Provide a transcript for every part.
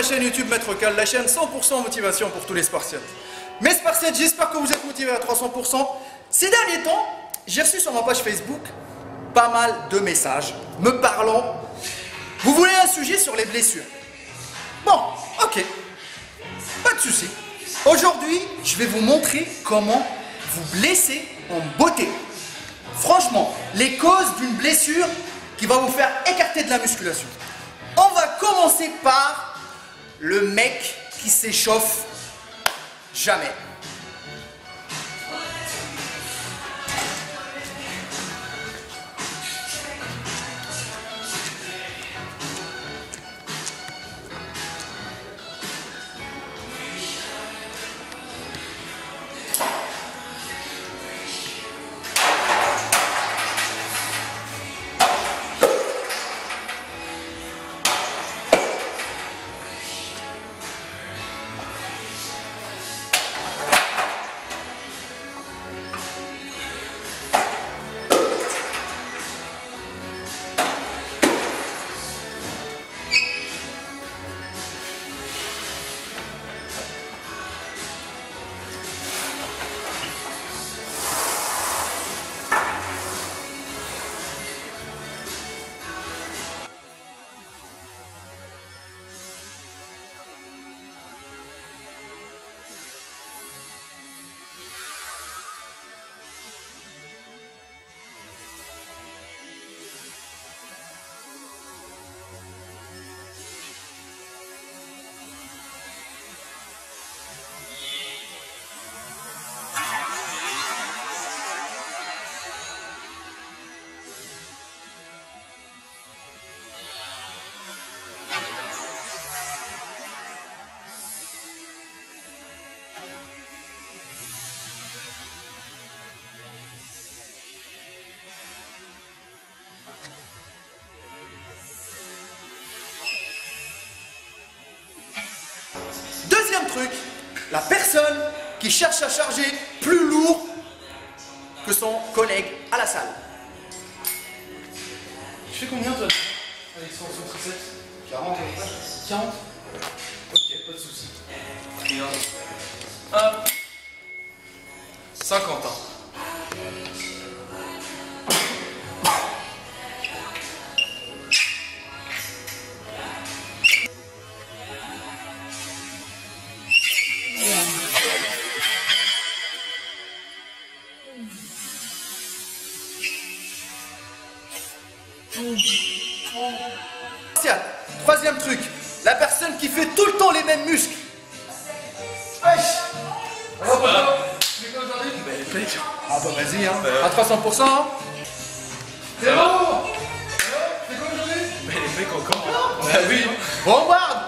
ma chaîne YouTube Maître Cal, la chaîne 100% motivation pour tous les Spartiates. Mes Spartiates, j'espère que vous êtes motivés à 300%. Ces derniers temps, j'ai reçu sur ma page Facebook pas mal de messages me parlant. Vous voulez un sujet sur les blessures? Bon, ok, pas de souci. Aujourd'hui, je vais vous montrer comment vous blesser en beauté. Franchement, les causes d'une blessure qui va vous faire écarter de la musculation. On va commencer par le mec qui s'échauffe jamais. Deuxième truc, la personne qui cherche à charger plus lourd que son collègue à la salle. Tu fais combien toi avec son triceps? 40. 40? Ok, pas de soucis. Hop. 50 ans. Troisième truc, la personne qui fait tout le temps les mêmes muscles. Wesh. Alors pourquoi tu fais quoi aujourd'hui? Les pecs. Ah bah vas-y hein, à 300%. Hein. C'est bon. C'est quoi aujourd'hui? Mais les pecs encore. Bah oui. Bombarde.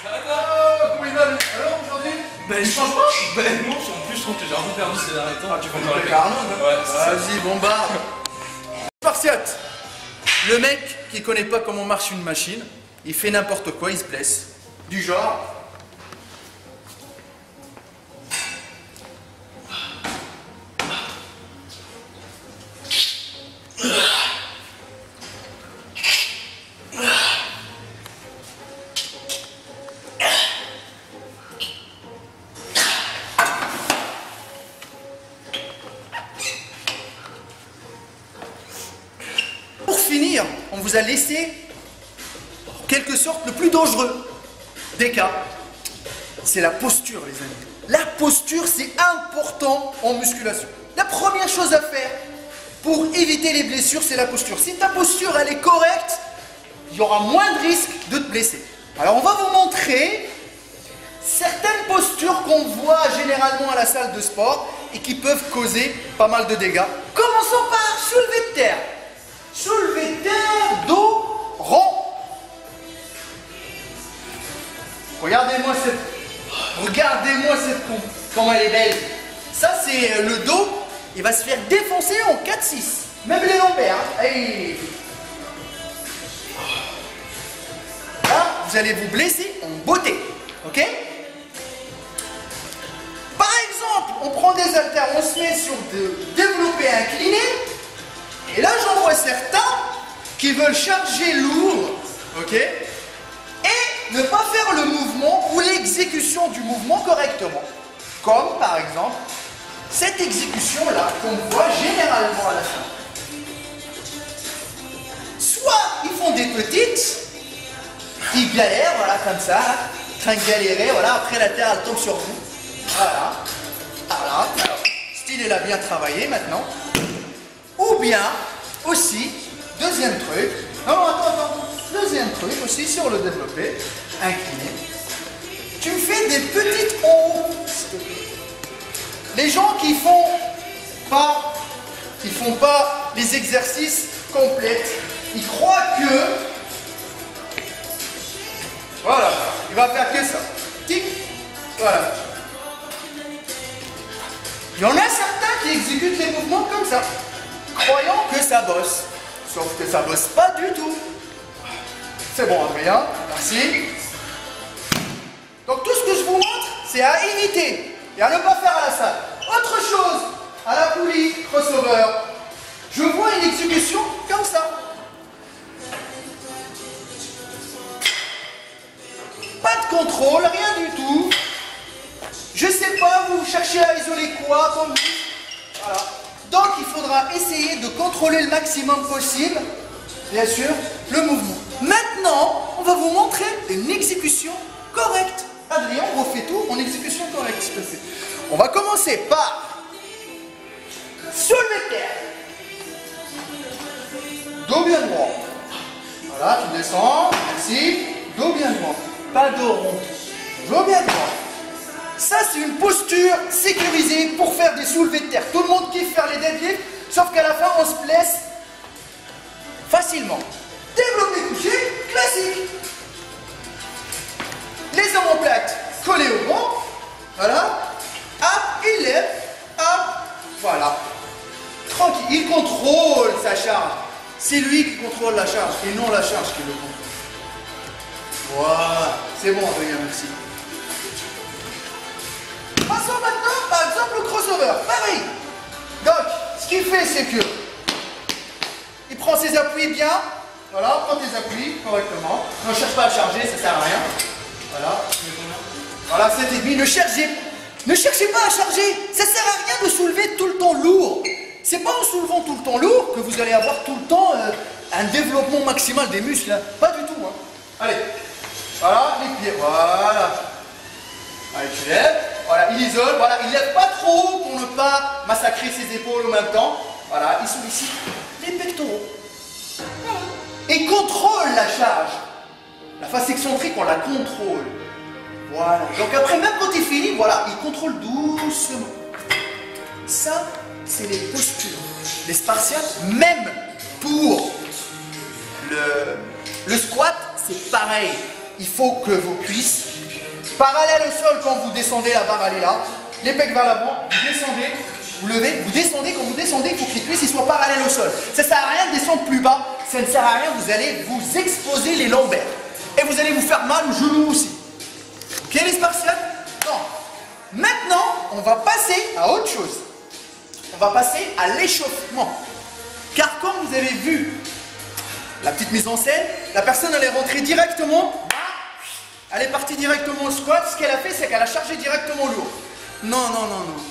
Comment il va alors aujourd'hui? Bah il change pas. Bah non, en plus je trouve que j'ai un peu perdu ces derniers temps. Ah tu fais encore les Arnold? Ouais. Vas-y, bombarde. Spartiate. Le mec qui connaît pas comment marche une machine, il fait n'importe quoi, il se blesse. Du genre... Pour finir, on vous a laissé, en quelque sorte, le plus dangereux des cas. C'est la posture, les amis. La posture, c'est important en musculation. La première chose à faire pour éviter les blessures, c'est la posture. Si ta posture, elle est correcte, il y aura moins de risques de te blesser. Alors, on va vous montrer certaines postures qu'on voit généralement à la salle de sport et qui peuvent causer pas mal de dégâts. Commençons par soulevé de terre. Soulevé de terre, dos rond. Regardez-moi cette pompe, comment elle est belle. Ça, c'est le dos, il va se faire défoncer en 4-6. Même les lombaires. Hein. Hey. Là, vous allez vous blesser en beauté. Ok? Par exemple, on prend des haltères, on se met sur de développé incliné. Et là, j'en vois certains qui veulent charger lourd. Ok? Et ne pas faire le mouvement ou l'exécution du mouvement correctement. Comme par exemple, cette exécution-là qu'on voit généralement à la fin. Soit ils font des petites, ils galèrent, voilà, comme ça, en train de galérer, voilà, après la terre elle tombe sur vous. Voilà, voilà, style il a bien travaillé maintenant. Ou bien, aussi, deuxième truc, non, attends, deuxième truc aussi sur le développé, incliné. Tu me fais des petites en haut, s'il te plaît. Les gens qui font pas les exercices complets, ils croient que, voilà, il va faire que ça. Tic, voilà. Il y en a certains qui exécutent les mouvements comme ça, croyant que ça bosse. Sauf que ça bosse pas du tout. C'est bon, Adrien, merci. Donc tout ce que je vous montre, c'est à éviter et à ne pas faire à la salle. Autre chose, à la poulie, crossover, je vois une exécution comme ça. Pas de contrôle, rien du tout. Je sais pas, vous cherchez à isoler quoi comme voilà. Donc il faudra essayer de contrôler le maximum possible, bien sûr, le mouvement. Maintenant, on va vous montrer une exécution correcte. Adrien, on refait tout en exécution correcte, s'il te plaît. On va commencer par soulever de terre. Dos bien droit. Voilà, tu descends, merci. Dos bien droit. Pas dos rond. Dos bien droit. Ça, c'est une posture sécurisée pour faire des soulevés de terre. Tout le monde kiffe faire les deadlifts, sauf qu'à la fin, on se blesse facilement. Développé couché, classique. Les omoplates collés au banc. Voilà. Hop, il lève. Hop, voilà. Tranquille. Il contrôle sa charge. C'est lui qui contrôle la charge et non la charge qui le contrôle. Voilà. C'est bon, Adrien, merci. Passons maintenant, par exemple, au crossover. Pareil. Donc, ce qu'il fait, c'est que il prend ses appuis bien. Voilà, prends tes appuis correctement. Ne cherche pas à charger, ça sert à rien. Voilà. Voilà, 7,5. Ne cherchez pas à charger. Ça sert à rien de soulever tout le temps lourd. C'est pas en soulevant tout le temps lourd que vous allez avoir tout le temps un développement maximal des muscles. Hein. Pas du tout. Hein. Allez. Voilà, les pieds. Voilà. Allez, tu lèves. Voilà, il isole. Voilà, il lève pas trop haut pour ne pas massacrer ses épaules en même temps. Voilà, il sollicite les pectoraux. Et contrôle la charge. La face excentrique, on la contrôle. Voilà. Donc après, même quand il finit, voilà, il contrôle doucement. Ça, c'est les postures. Les spartiates, même pour le squat, c'est pareil. Il faut que vos cuisses, parallèles au sol quand vous descendez, la barre elle est là. Les pecs vers l'avant, vous descendez, vous levez, vous descendez. Quand vous descendez, il faut que les cuisses soient parallèles au sol. Ça ne sert à rien de descendre plus bas. Ça ne sert à rien, vous allez vous exposer les lombaires. Et vous allez vous faire mal aux genoux aussi. Ok les spartiates? Non. Maintenant, on va passer à autre chose. On va passer à l'échauffement. Car comme vous avez vu la petite mise en scène, la personne elle est rentrée directement, elle est partie directement au squat. Ce qu'elle a fait, c'est qu'elle a chargé directement lourd. Non, non, non, non.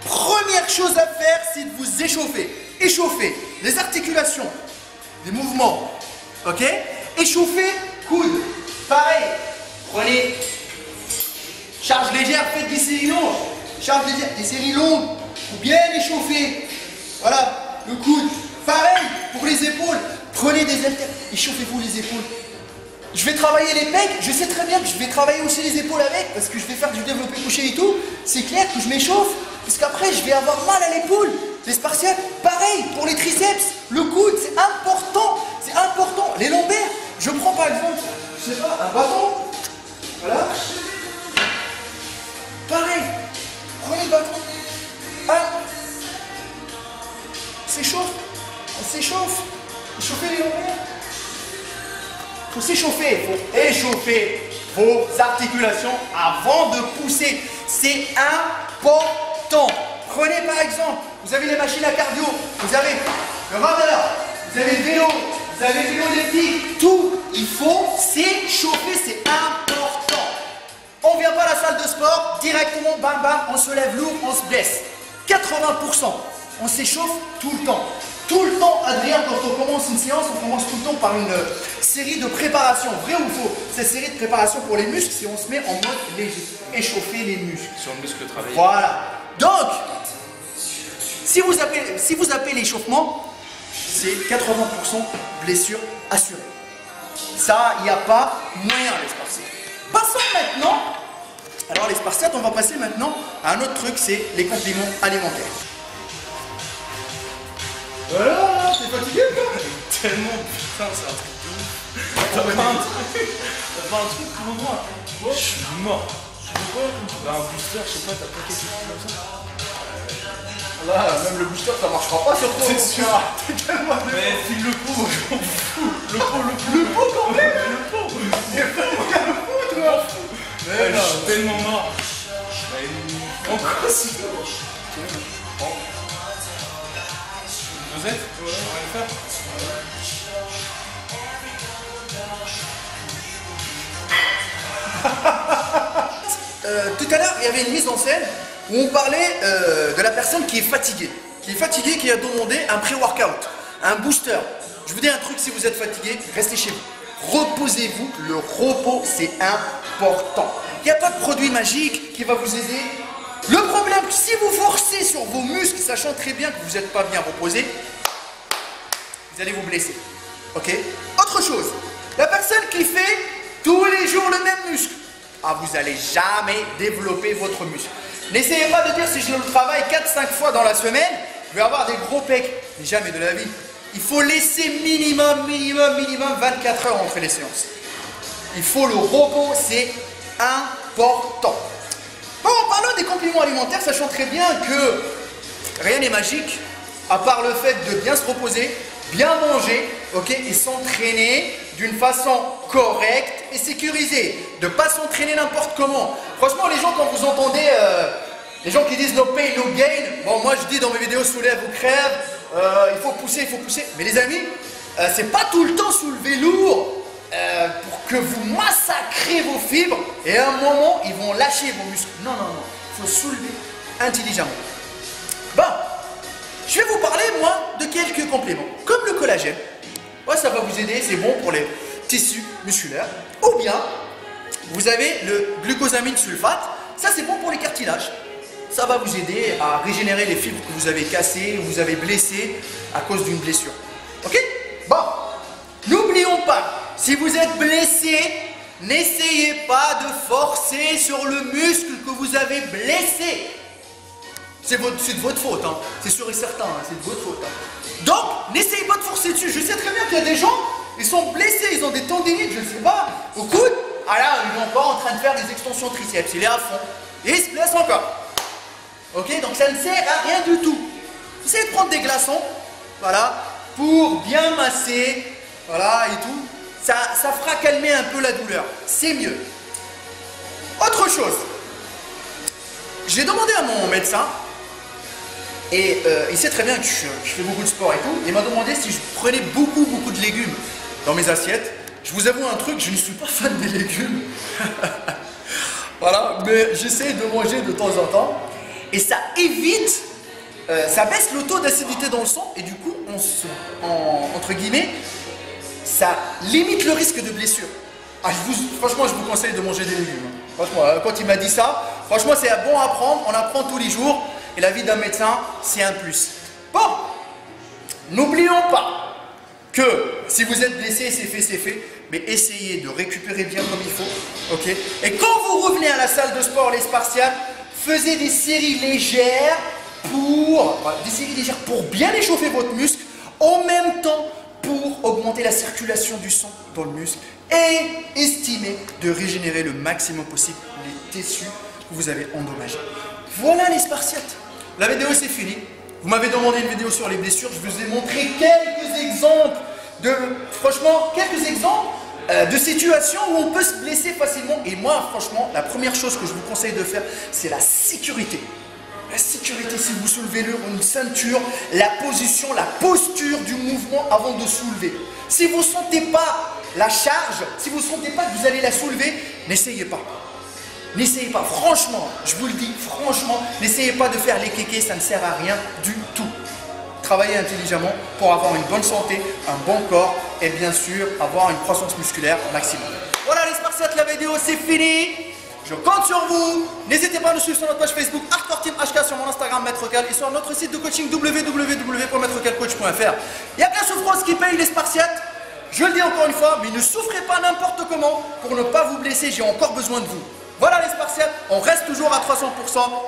Première chose à faire, c'est de vous échauffer. Échauffer les articulations, les mouvements. Ok? Échauffer, coude. Pareil. Prenez charge légère, faites des séries longues. Charge légère, des séries longues. Pour bien échauffer. Voilà, le coude. Pareil pour les épaules. Prenez des haltères. Échauffez-vous les épaules. Je vais travailler les pecs. Je sais très bien que je vais travailler aussi les épaules avec. Parce que je vais faire du développé couché et tout. C'est clair que je m'échauffe. Parce qu'après, je vais avoir mal à l'épaule. Les spartiates, pareil pour les triceps. Le coude, c'est important. C'est important. Les lombaires. Je prends par exemple, je sais pas, un bâton. Voilà. Pareil. Prenez le bâton. On s'échauffe. On s'échauffe. Échauffer les lombaires. Il faut s'échauffer. Il faut échauffer vos articulations avant de pousser. C'est important. Prenez par exemple, vous avez les machines à cardio, vous avez le rameur, vous avez le vélo, vous avez vélo elliptique, tout. Il faut s'échauffer, c'est important. On vient pas à la salle de sport, directement, bam bam, on se lève lourd, on se blesse. 80%, on s'échauffe tout le temps. Tout le temps, Adrien, quand on commence une séance, on commence tout le temps par une série de préparation. Vrai ou faux? Cette série de préparation pour les muscles, si on se met en mode léger, échauffer les muscles. Sur le muscle travaillé. Voilà. Donc, si vous appelez l'échauffement, c'est 80% blessure assurée. Ça, il n'y a pas moyen, les Spartiates. Passons maintenant. Alors, les Spartiates, on va passer maintenant à un autre truc, c'est les compléments alimentaires. Voilà, t'es fatigué quoi? Tellement, putain, c'est un truc de ouf. T'as pas un truc pour moi? Je suis mort. Bah, un booster, je sais pas, t'as pas quelque chose comme ça? Là, même le booster, ça marchera pas sur toi. C'est sûr. T'es tellement de... Mais file le pot, je m'en fous. Le pot quand même. Le pot. T'es pas le pot, toi. Mais je suis tellement mort. Encore si. Dosette? Ouais, on va le faire. Tout à l'heure, il y avait une mise en scène où on parlait de la personne qui est fatiguée. Qui a demandé un pré-workout, un booster. Je vous dis un truc, si vous êtes fatigué, restez chez vous. Reposez-vous, le repos c'est important. Il n'y a pas de produit magique qui va vous aider. Le problème, si vous forcez sur vos muscles, sachant très bien que vous n'êtes pas bien reposé, vous allez vous blesser. Ok? Autre chose, la personne qui fait tous les jours le même muscle, vous n'allez jamais développer votre muscle. N'essayez pas de dire si je le travaille 4-5 fois dans la semaine, je vais avoir des gros pecs. Mais jamais de la vie. Il faut laisser minimum 24 heures entre les séances. Il faut le repos, c'est important. Bon, en parlant des compléments alimentaires, sachant très bien que rien n'est magique, à part le fait de bien se reposer, bien manger, ok, et s'entraîner d'une façon correcte et sécurisée. De ne pas s'entraîner n'importe comment. Franchement, les gens, quand vous entendez les gens qui disent no pain, no gain, bon, moi je dis dans mes vidéos soulève ou crève, il faut pousser. Mais les amis, c'est pas tout le temps soulever lourd pour que vous massacrez vos fibres et à un moment, ils vont lâcher vos muscles. Non, il faut soulever intelligemment. Bon, je vais vous parler, moi, de quelques compléments, comme le collagène. Ouais, ça va vous aider, c'est bon pour les tissus musculaires. Ou bien, vous avez le glucosamine sulfate, ça c'est bon pour les cartilages. Ça va vous aider à régénérer les fibres que vous avez cassées, que vous avez blessées à cause d'une blessure. Ok? Bon, n'oublions pas, si vous êtes blessé, n'essayez pas de forcer sur le muscle que vous avez blessé. C'est de votre faute, hein. C'est sûr et certain, hein. C'est de votre faute. Hein. Donc, n'essayez pas de forcer dessus. Je sais très bien qu'il y a des gens, ils sont blessés, ils ont des tendinites, je ne sais pas, au coude. Ah là, ils sont encore en train de faire des extensions triceps, il est à fond. Et il se blesse encore. Ok, donc ça ne sert à rien du tout. Essayez de prendre des glaçons, voilà, pour bien masser, voilà, et tout. Ça fera calmer un peu la douleur. C'est mieux. Autre chose. J'ai demandé à mon médecin, et il sait très bien que je fais beaucoup de sport et tout. Il m'a demandé si je prenais beaucoup de légumes dans mes assiettes. Je vous avoue un truc, je ne suis pas fan des légumes. Voilà, mais j'essaie de manger de temps en temps. Et ça évite, ça baisse le taux d'acidité dans le sang. Et du coup, entre guillemets, ça limite le risque de blessure. Franchement, je vous conseille de manger des légumes. Franchement, quand il m'a dit ça, franchement, c'est bon à prendre. On apprend tous les jours. Et la vie d'un médecin, c'est un plus. Bon, n'oublions pas que si vous êtes blessé, c'est fait. Mais essayez de récupérer bien comme il faut. Ok? Et quand vous revenez à la salle de sport, les Spartiates, faisez des séries légères pour bien échauffer votre muscle, en même temps pour augmenter la circulation du sang dans le muscle et estimer de régénérer le maximum possible les tissus que vous avez endommagés. Voilà les Spartiates. La vidéo c'est fini. Vous m'avez demandé une vidéo sur les blessures. Je vous ai montré quelques exemples de situations où on peut se blesser facilement. Et moi, franchement, la première chose que je vous conseille de faire, c'est la sécurité. La sécurité, si vous soulevez une ceinture, la position, la posture du mouvement avant de soulever. Si vous ne sentez pas la charge, si vous ne sentez pas que vous allez la soulever, n'essayez pas. N'essayez pas, franchement, je vous le dis, franchement, n'essayez pas de faire les kékés, ça ne sert à rien du tout. Travaillez intelligemment pour avoir une bonne santé, un bon corps et bien sûr avoir une croissance musculaire maximum. Voilà les Spartiates, la vidéo c'est fini. Je compte sur vous. N'hésitez pas à nous suivre sur notre page Facebook Hardcore Team HK, sur mon Instagram Maître Cal et sur notre site de coaching www.maîtrecalcoach.fr. Il y a que la souffrance qui paye les Spartiates. Je le dis encore une fois, mais ne souffrez pas n'importe comment pour ne pas vous blesser. J'ai encore besoin de vous. Voilà les Spartiates, on reste toujours à 300%.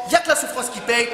Il n'y a que la souffrance qui paye.